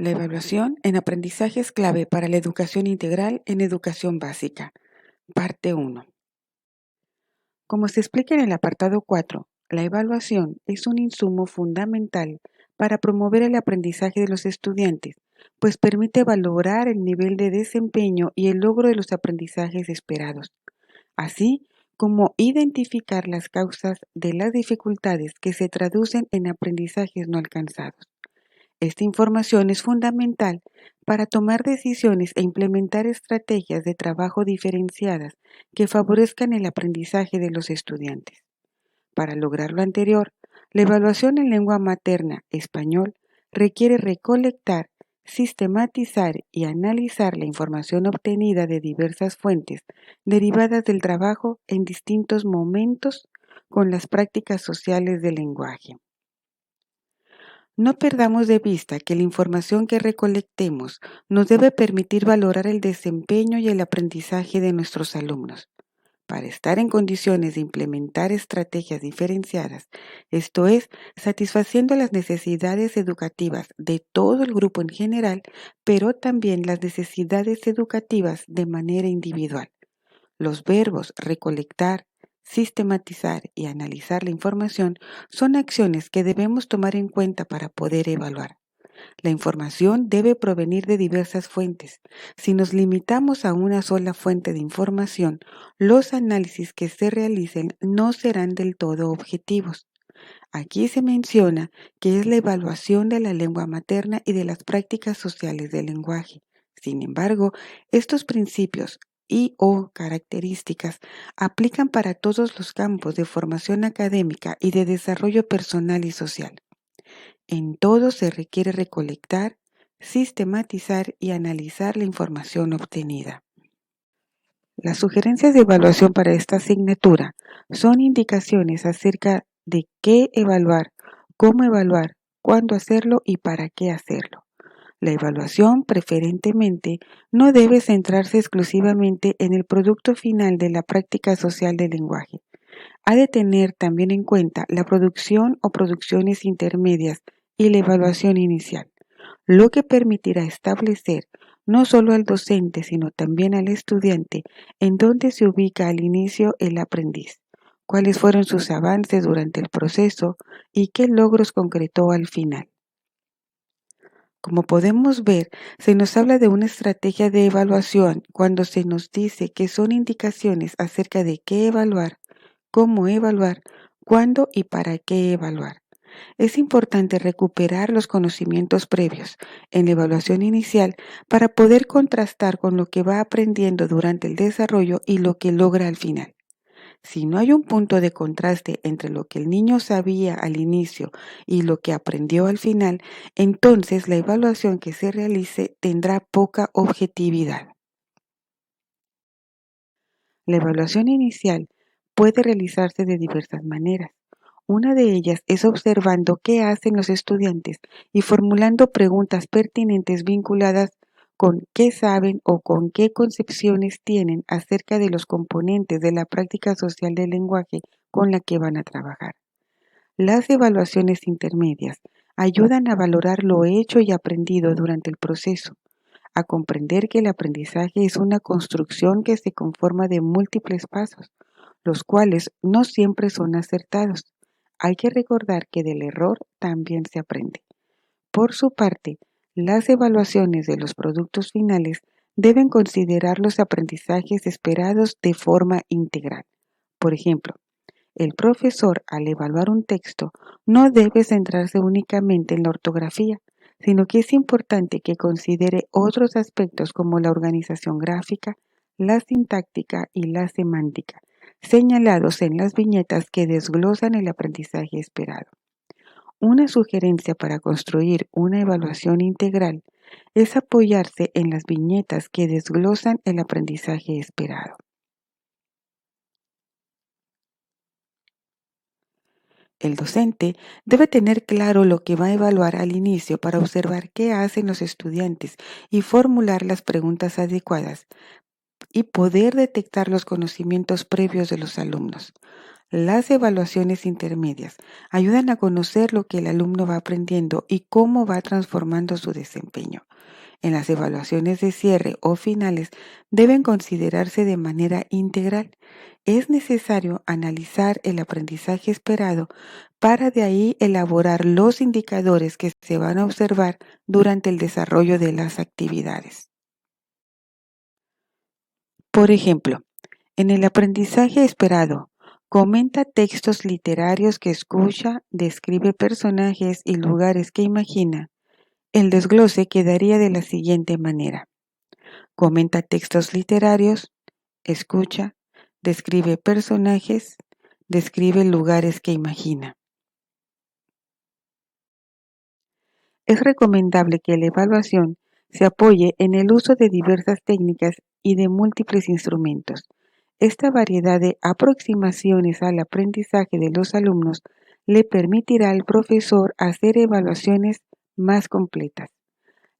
La evaluación en aprendizaje es clave para la educación integral en educación básica. Parte 1. Como se explica en el apartado 4, la evaluación es un insumo fundamental para promover el aprendizaje de los estudiantes, pues permite valorar el nivel de desempeño y el logro de los aprendizajes esperados, así como identificar las causas de las dificultades que se traducen en aprendizajes no alcanzados. Esta información es fundamental para tomar decisiones e implementar estrategias de trabajo diferenciadas que favorezcan el aprendizaje de los estudiantes. Para lograr lo anterior, la evaluación en lengua materna, español, requiere recolectar, sistematizar y analizar la información obtenida de diversas fuentes derivadas del trabajo en distintos momentos con las prácticas sociales del lenguaje. No perdamos de vista que la información que recolectemos nos debe permitir valorar el desempeño y el aprendizaje de nuestros alumnos. Para estar en condiciones de implementar estrategias diferenciadas, esto es, satisfaciendo las necesidades educativas de todo el grupo en general, pero también las necesidades educativas de manera individual. Los verbos recolectar, sistematizar y analizar la información son acciones que debemos tomar en cuenta para poder evaluar. La información debe provenir de diversas fuentes. Si nos limitamos a una sola fuente de información, los análisis que se realicen no serán del todo objetivos. Aquí se menciona que es la evaluación de la lengua materna y de las prácticas sociales del lenguaje. Sin embargo, estos principios y/o características aplican para todos los campos de formación académica y de desarrollo personal y social. En todo se requiere recolectar, sistematizar y analizar la información obtenida. Las sugerencias de evaluación para esta asignatura son indicaciones acerca de qué evaluar, cómo evaluar, cuándo hacerlo y para qué hacerlo. La evaluación, preferentemente, no debe centrarse exclusivamente en el producto final de la práctica social del lenguaje. Ha de tener también en cuenta la producción o producciones intermedias y la evaluación inicial, lo que permitirá establecer no solo al docente, sino también al estudiante en dónde se ubica al inicio el aprendiz, cuáles fueron sus avances durante el proceso y qué logros concretó al final. Como podemos ver, se nos habla de una estrategia de evaluación cuando se nos dice que son indicaciones acerca de qué evaluar, cómo evaluar, cuándo y para qué evaluar. Es importante recuperar los conocimientos previos en la evaluación inicial para poder contrastar con lo que va aprendiendo durante el desarrollo y lo que logra al final. Si no hay un punto de contraste entre lo que el niño sabía al inicio y lo que aprendió al final, entonces la evaluación que se realice tendrá poca objetividad. La evaluación inicial puede realizarse de diversas maneras. Una de ellas es observando qué hacen los estudiantes y formulando preguntas pertinentes vinculadas con qué saben o con qué concepciones tienen acerca de los componentes de la práctica social del lenguaje con la que van a trabajar. Las evaluaciones intermedias ayudan a valorar lo hecho y aprendido durante el proceso, a comprender que el aprendizaje es una construcción que se conforma de múltiples pasos, los cuales no siempre son acertados. Hay que recordar que del error también se aprende. Por su parte, las evaluaciones de los productos finales deben considerar los aprendizajes esperados de forma integral. Por ejemplo, el profesor, al evaluar un texto, no debe centrarse únicamente en la ortografía, sino que es importante que considere otros aspectos como la organización gráfica, la sintáctica y la semántica, señalados en las viñetas que desglosan el aprendizaje esperado. Una sugerencia para construir una evaluación integral es apoyarse en las viñetas que desglosan el aprendizaje esperado. El docente debe tener claro lo que va a evaluar al inicio para observar qué hacen los estudiantes y formular las preguntas adecuadas y poder detectar los conocimientos previos de los alumnos. Las evaluaciones intermedias ayudan a conocer lo que el alumno va aprendiendo y cómo va transformando su desempeño. En las evaluaciones de cierre o finales deben considerarse de manera integral. Es necesario analizar el aprendizaje esperado para de ahí elaborar los indicadores que se van a observar durante el desarrollo de las actividades. Por ejemplo, en el aprendizaje esperado, comenta textos literarios que escucha, describe personajes y lugares que imagina. El desglose quedaría de la siguiente manera. Comenta textos literarios, escucha, describe personajes, describe lugares que imagina. Es recomendable que la evaluación se apoye en el uso de diversas técnicas y de múltiples instrumentos. Esta variedad de aproximaciones al aprendizaje de los alumnos le permitirá al profesor hacer evaluaciones más completas.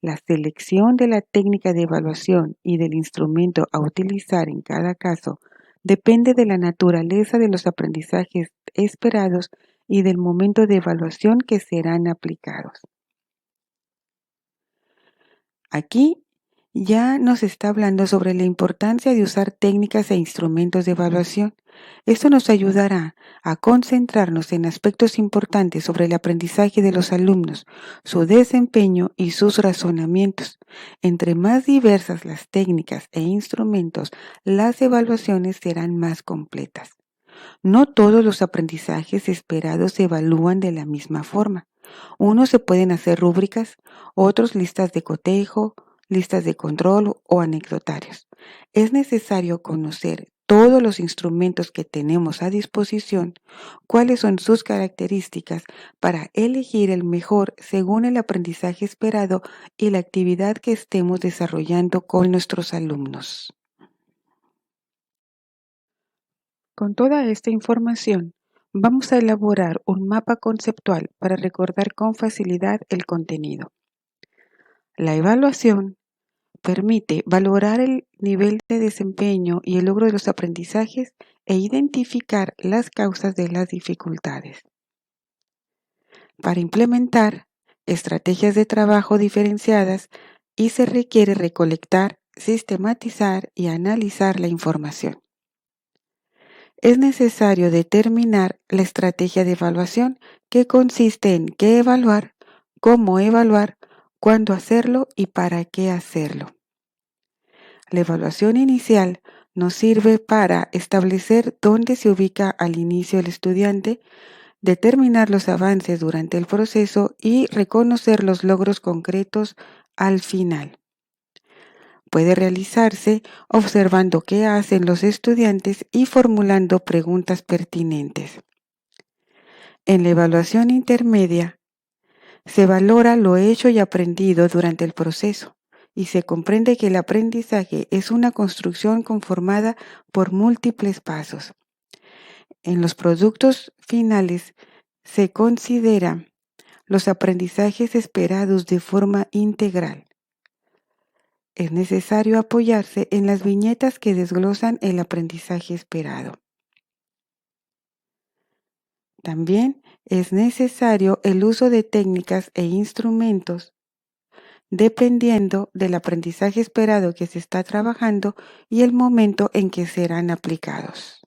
La selección de la técnica de evaluación y del instrumento a utilizar en cada caso depende de la naturaleza de los aprendizajes esperados y del momento de evaluación que serán aplicados. Aquí ya nos está hablando sobre la importancia de usar técnicas e instrumentos de evaluación. Esto nos ayudará a concentrarnos en aspectos importantes sobre el aprendizaje de los alumnos, su desempeño y sus razonamientos. Entre más diversas las técnicas e instrumentos, las evaluaciones serán más completas. No todos los aprendizajes esperados se evalúan de la misma forma. Unos se pueden hacer rúbricas, otros listas de cotejo, listas de control o anecdotarios. Es necesario conocer todos los instrumentos que tenemos a disposición, cuáles son sus características para elegir el mejor según el aprendizaje esperado y la actividad que estemos desarrollando con nuestros alumnos. Con toda esta información, vamos a elaborar un mapa conceptual para recordar con facilidad el contenido. La evaluación permite valorar el nivel de desempeño y el logro de los aprendizajes e identificar las causas de las dificultades. Para implementar estrategias de trabajo diferenciadas y se requiere recolectar, sistematizar y analizar la información. Es necesario determinar la estrategia de evaluación, que consiste en qué evaluar, cómo evaluar, cuándo hacerlo y para qué hacerlo. La evaluación inicial nos sirve para establecer dónde se ubica al inicio el estudiante, determinar los avances durante el proceso y reconocer los logros concretos al final. Puede realizarse observando qué hacen los estudiantes y formulando preguntas pertinentes. En la evaluación intermedia, se valora lo hecho y aprendido durante el proceso y se comprende que el aprendizaje es una construcción conformada por múltiples pasos. En los productos finales se considera los aprendizajes esperados de forma integral. Es necesario apoyarse en las viñetas que desglosan el aprendizaje esperado. También es necesario el uso de técnicas e instrumentos dependiendo del aprendizaje esperado que se está trabajando y el momento en que serán aplicados.